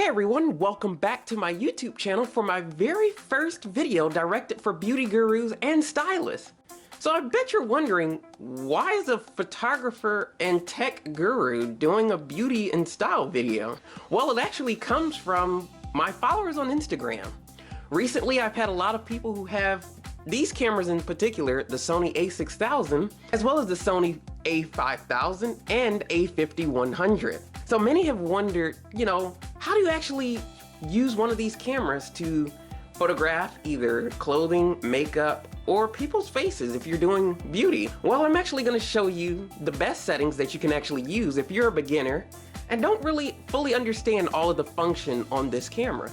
everyone, welcome back to my YouTube channel for my very first video directed for beauty gurus and stylists. So I bet you're wondering, why is a photographer and tech guru doing a beauty and style video? Well, it actually comes from my followers on Instagram. Recently, I've had a lot of people who have these cameras in particular, the Sony a6000, as well as the Sony a5000 and a5100. So many have wondered, how do you actually use one of these cameras to photograph either clothing, makeup, or people's faces if you're doing beauty? Well, I'm actually going to show you the best settings that you can actually use if you're a beginner and don't really fully understand all of the function on this camera,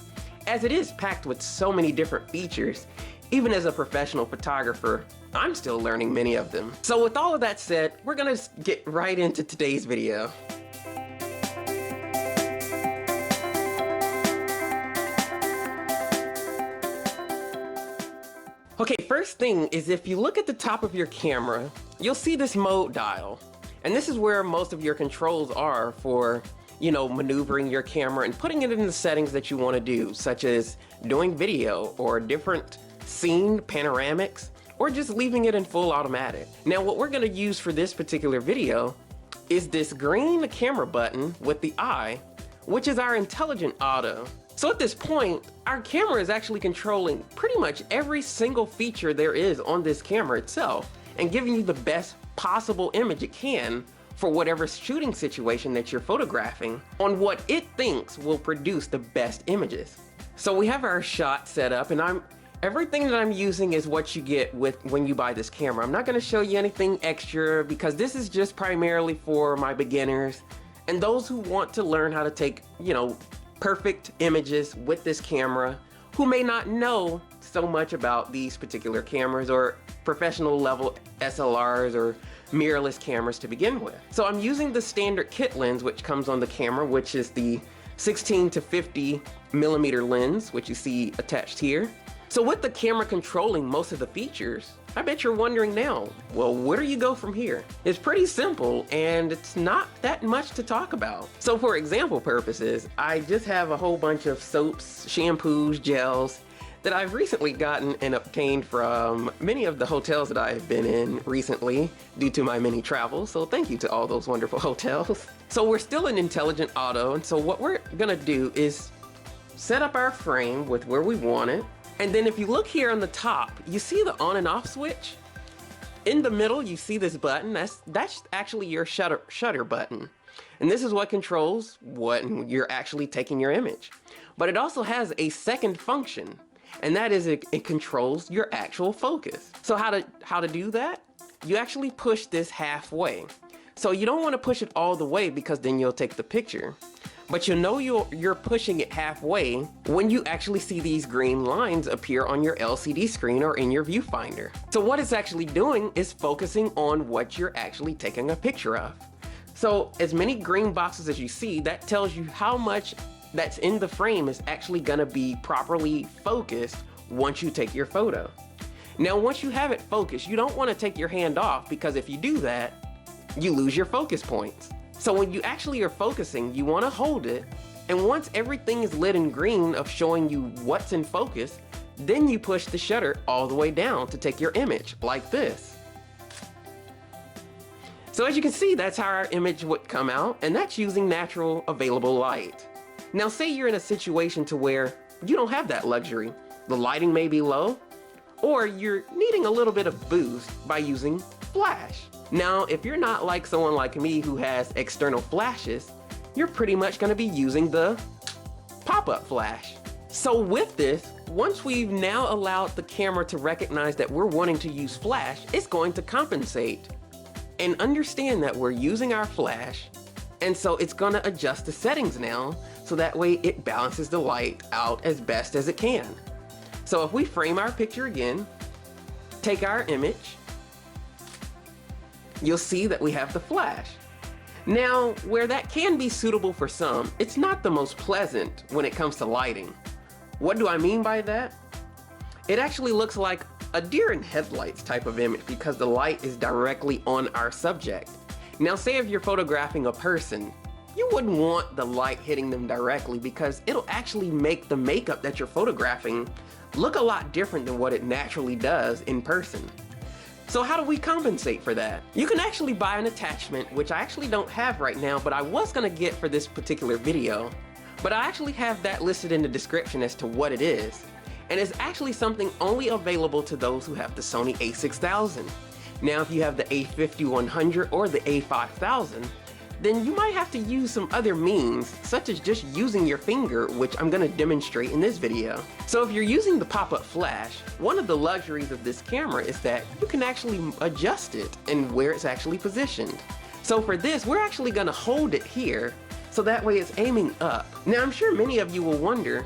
as it is packed with so many different features. Even as a professional photographer, I'm still learning many of them. So with all of that said, we're gonna get right into today's video. Okay, first thing is, if you look at the top of your camera, you'll see this mode dial. And this is where most of your controls are for, maneuvering your camera and putting it in the settings that you want to do, such as doing video or different scene panoramics, or just leaving it in full automatic. Now, what we're going to use for this particular video is this green camera button with the eye, which is our intelligent auto. So at this point, our camera is actually controlling pretty much every single feature there is on this camera itself and giving you the best possible image it can for whatever shooting situation that you're photographing on what it thinks will produce the best images. So we have our shot set up, and everything that I'm using is what you get when you buy this camera. I'm not going to show you anything extra because this is just primarily for my beginners and those who want to learn how to take, perfect images with this camera, who may not know so much about these particular cameras or professional level SLRs or mirrorless cameras to begin with. So I'm using the standard kit lens which comes on the camera, which is the 16 to 50 millimeter lens, which you see attached here. So with the camera controlling most of the features, I bet you're wondering now, well, where do you go from here? It's pretty simple, and it's not that much to talk about. So for example purposes, I just have a whole bunch of soaps, shampoos, gels that I've recently gotten and obtained from many of the hotels that I've been in recently due to my many travels. So thank you to all those wonderful hotels. So we're still in intelligent auto, and so what we're gonna do is set up our frame with where we want it. And then if you look here on the top, you see the on and off switch? In the middle, you see this button. That's actually your shutter button. And this is what controls when you're actually taking your image. But it also has a second function, and that is it controls your actual focus. So how to do that? You actually push this halfway. So you don't want to push it all the way because then you'll take the picture. But you're pushing it halfway when you actually see these green lines appear on your LCD screen or in your viewfinder. So what it's actually doing is focusing on what you're actually taking a picture of. So as many green boxes as you see, that tells you how much that's in the frame is actually gonna be properly focused once you take your photo. Now, once you have it focused, you don't wanna take your hand off, because if you do that, you lose your focus points. So when you actually are focusing, you want to hold it, and once everything is lit in green of showing you what's in focus, then you push the shutter all the way down to take your image, like this. So as you can see, that's how our image would come out, and that's using natural available light. Now say you're in a situation to where you don't have that luxury. The lighting may be low, or you're needing a little bit of boost by using flash. Now, if you're not like someone like me who has external flashes, you're pretty much going to be using the pop-up flash. So with this, once we've now allowed the camera to recognize that we're wanting to use flash, it's going to compensate and understand that we're using our flash. And so it's going to adjust the settings now, so that way it balances the light out as best as it can. So if we frame our picture again, take our image, you'll see that we have the flash. Now, where that can be suitable for some, it's not the most pleasant when it comes to lighting. What do I mean by that? It actually looks like a deer in headlights type of image because the light is directly on our subject. Now say if you're photographing a person you wouldn't want the light hitting them directly because it'll actually make the makeup that you're photographing look a lot different than what it naturally does in person. So how do we compensate for that? You can actually buy an attachment, which I actually don't have right now, but I was gonna get for this particular video. But I actually have that listed in the description as to what it is. And it's actually something only available to those who have the Sony a6000. Now, if you have the a5100 or the a5000, then you might have to use some other means, such as just using your finger, which I'm gonna demonstrate in this video. So if you're using the pop-up flash, one of the luxuries of this camera is that you can actually adjust it and where it's actually positioned. So for this, we're actually gonna hold it here, so that way it's aiming up. Now, I'm sure many of you will wonder,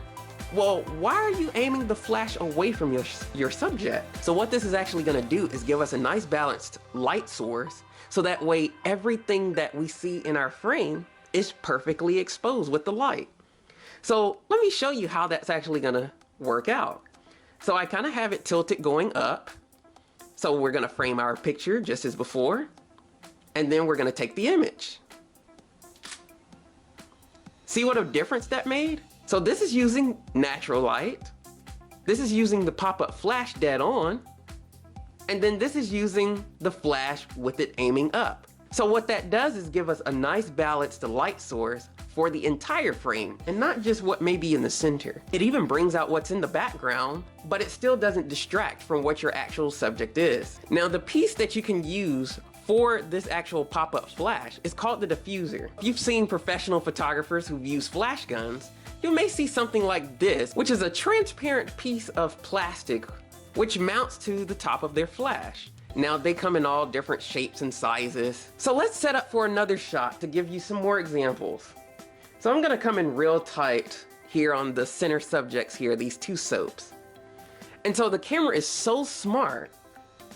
well, why are you aiming the flash away from your subject? So what this is actually gonna do is give us a nice balanced light source, so that way everything that we see in our frame is perfectly exposed with the light. So let me show you how that's actually gonna work out. So I kind of have it tilted going up. So we're gonna frame our picture just as before, and then we're gonna take the image. See what a difference that made? So this is using natural light. This is using the pop-up flash dead on. And then this is using the flash with it aiming up. So what that does is give us a nice balanced light source for the entire frame and not just what may be in the center. It even brings out what's in the background, but it still doesn't distract from what your actual subject is. Now, the piece that you can use for this actual pop-up flash is called the diffuser. If you've seen professional photographers who've used flash guns, you may see something like this, which is a transparent piece of plastic which mounts to the top of their flash. Now, they come in all different shapes and sizes. So let's set up for another shot to give you some more examples. So I'm gonna come in real tight here on the center subjects here, these two soaps. And so the camera is so smart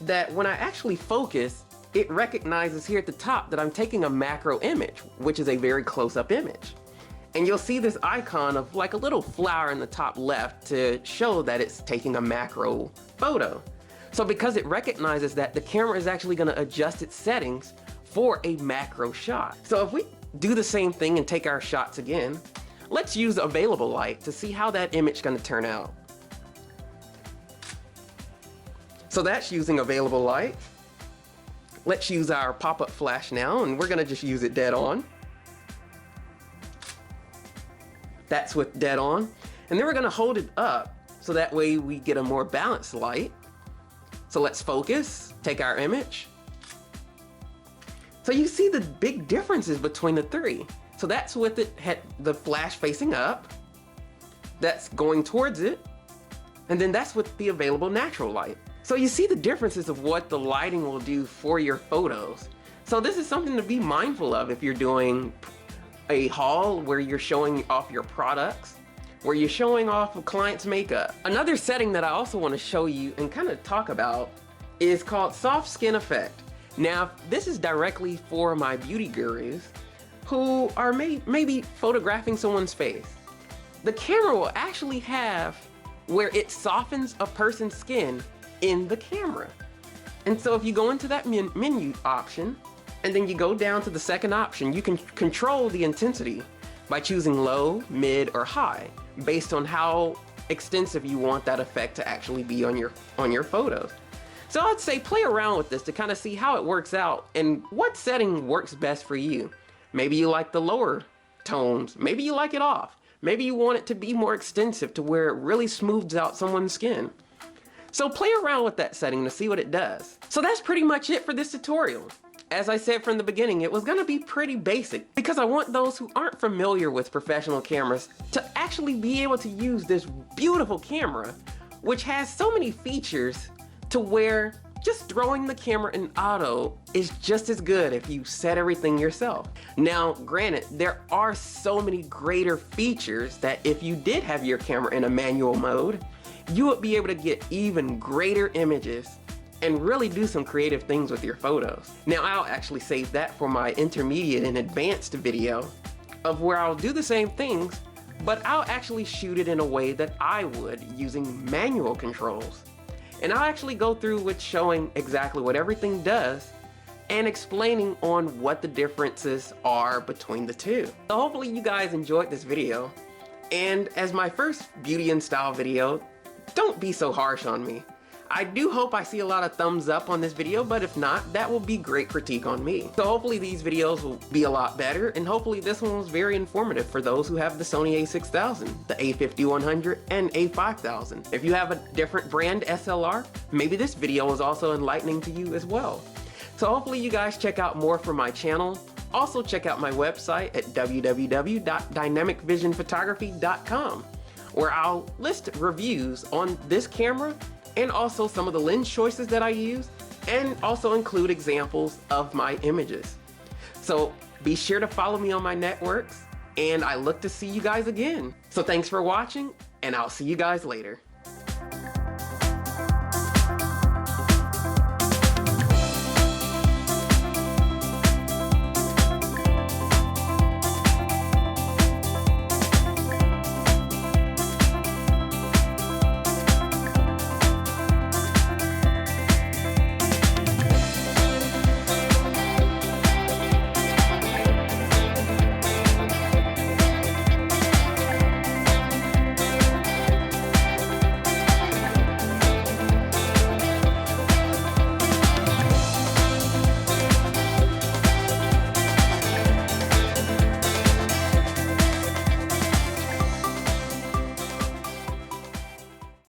that when I actually focus, it recognizes here at the top that I'm taking a macro image, which is a very close-up image. And you'll see this icon of like a little flower in the top left to show that it's taking a macro photo. So because it recognizes that, the camera is actually gonna adjust its settings for a macro shot. So if we do the same thing and take our shots again, let's use available light to see how that image is gonna turn out. So that's using available light. Let's use our pop-up flash now, and we're gonna just use it dead on. That's with dead on. And then we're gonna hold it up so that way we get a more balanced light. So let's focus, take our image. So you see the big differences between the three. So that's with it, the flash facing up, that's going towards it, and then that's with the available natural light. So you see the differences of what the lighting will do for your photos. So this is something to be mindful of if you're doing a haul where you're showing off your products, where you're showing off a client's makeup. Another setting that I also want to show you and kind of talk about is called soft skin effect. Now, this is directly for my beauty gurus who are maybe photographing someone's face. The camera will actually have where it softens a person's skin in the camera. And so if you go into that menu option, and then you go down to the second option, you can control the intensity by choosing low, mid, or high, based on how extensive you want that effect to actually be on your photos. So I'd say play around with this to kind of see how it works out and what setting works best for you. Maybe you like the lower tones, maybe you like it off, maybe you want it to be more extensive to where it really smooths out someone's skin. So play around with that setting to see what it does. So that's pretty much it for this tutorial. As I said from the beginning, it was gonna be pretty basic because I want those who aren't familiar with professional cameras to actually be able to use this beautiful camera, which has so many features to where just throwing the camera in auto is just as good if you set everything yourself. Now, granted, there are so many greater features that if you did have your camera in a manual mode, you would be able to get even greater images and really do some creative things with your photos. Now, I'll actually save that for my intermediate and advanced video of where I'll do the same things, but I'll actually shoot it in a way that I would using manual controls. And I'll actually go through with showing exactly what everything does and explaining on what the differences are between the two. So hopefully you guys enjoyed this video. And as my first beauty and style video, don't be so harsh on me. I do hope I see a lot of thumbs up on this video, but if not, that will be great critique on me. So hopefully these videos will be a lot better, and hopefully this one was very informative for those who have the Sony a6000, the a5100, and a5000. If you have a different brand SLR, maybe this video was also enlightening to you as well. So hopefully you guys check out more from my channel. Also check out my website at www.dynamicvisionphotography.com, where I'll list reviews on this camera and also some of the lens choices that I use, and also include examples of my images. So be sure to follow me on my networks, and I look to see you guys again. So thanks for watching, and I'll see you guys later.